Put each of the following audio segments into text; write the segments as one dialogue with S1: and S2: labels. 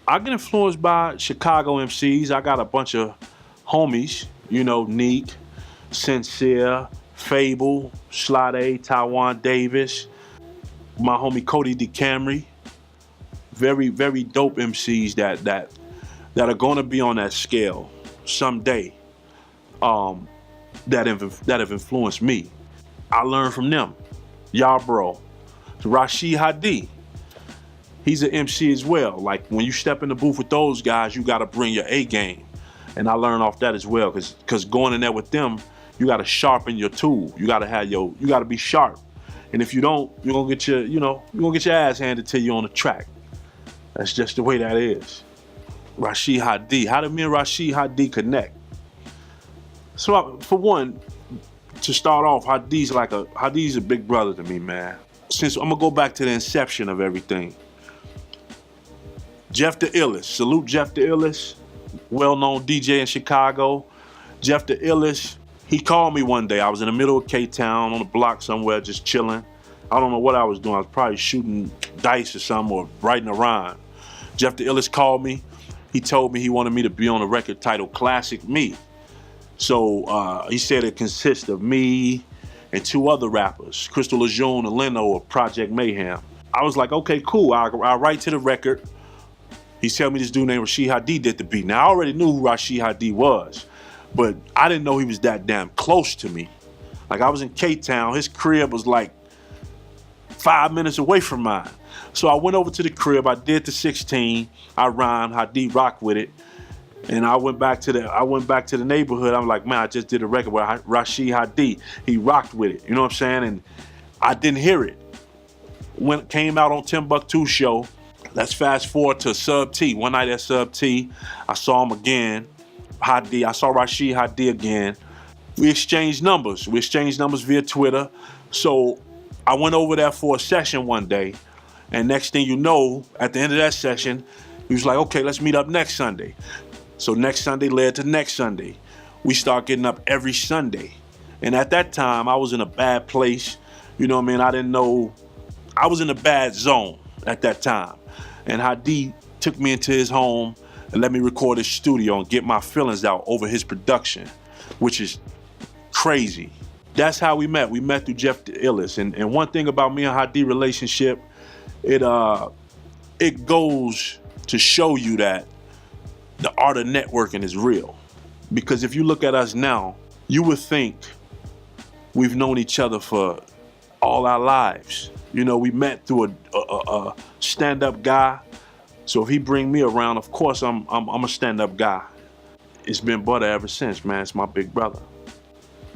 S1: I get influenced by Chicago MCs. I got a bunch of homies, you know, Neek, Sincere, Fable, Slade, Taiwan Davis, my homie Cody DeCamry. Very, very dope MCs that are gonna be on that scale someday. That have influenced me. I learned from them. Y'all bro. Rashid Hadee. He's an MC as well. Like when you step in the booth with those guys, you gotta bring your A game. And I learned off that as well, cause going in there with them, you gotta sharpen your tool. You gotta be sharp. And if you don't, you're gonna get your ass handed to you on the track. That's just the way that is. Rashid Hadee. How did me and Rashid Hadee connect? So for one, to start off, Hadee's a big brother to me, man. Since I'm gonna go back to the inception of everything. Jeff the Illest, salute Jeff the Illest, well-known DJ in Chicago. Jeff the Illest, he called me one day. I was in the middle of K-Town on the block somewhere, just chilling. I don't know what I was doing. I was probably shooting dice or something or writing a rhyme. Jeff the Illest called me. He told me he wanted me to be on a record titled Classic Me. So he said it consists of me and two other rappers, Crystal Lejeune and Leno of Project Mayhem. I was like, okay, cool. I'll write to the record. He told me this dude named Rashid Hadee did the beat. Now, I already knew who Rashid Hadee was, but I didn't know he was that damn close to me. Like, I was in K-Town. His crib was like 5 minutes away from mine. So I went over to the crib. I did the 16. I rhymed. Hadee rocked with it. And I went back to the neighborhood. I'm like, man, I just did a record with Rashid Hadee. He rocked with it. You know what I'm saying? And I didn't hear it. When it came out on Timbuktu show, let's fast forward to Sub T. One night at Sub T, I saw him again. I saw Rashid Hadee again. We exchanged numbers. We exchanged numbers via Twitter. So I went over there for a session one day. And next thing you know, at the end of that session, he was like, okay, let's meet up next Sunday. So next Sunday led to next Sunday. We start getting up every Sunday. And at that time, I was in a bad place. You know what I mean? I didn't know. I was in a bad zone at that time. And Hadee took me into his home and let me record his studio and get my feelings out over his production, which is crazy. That's how we met. We met through Jeff the Illest. And one thing about me and Hadee relationship, it goes to show you that the art of networking is real. Because if you look at us now, you would think we've known each other for all our lives. You know, we met through a stand-up guy. So if he bring me around, of course I'm a stand-up guy. It's been butter ever since, man. It's my big brother.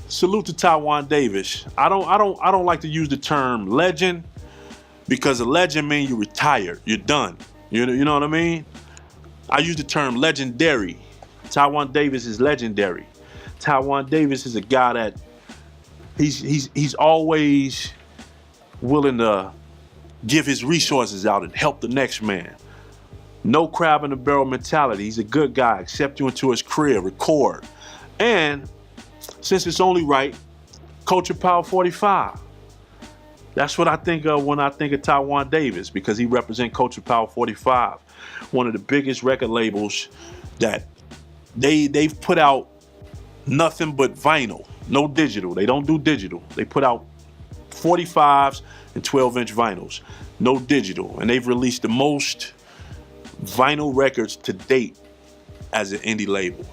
S1: Salute to Taiwan Davis. I don't like to use the term legend, because a legend means you're retired, you're done. You know what I mean? I use the term legendary. Taiwan Davis is legendary. Taiwan Davis is a guy that he's always willing to give his resources out and help the next man. No crab in the barrel mentality. He's a good guy. Accept you into his crib, record. And since it's only right, Culture Power 45. That's what I think of when I think of Taiwan Davis, because he represents Culture Power 45, one of the biggest record labels that they've put out nothing but vinyl, no digital. They don't do digital. They put out 45s and 12-inch vinyls, no digital. And they've released the most vinyl records to date as an indie label.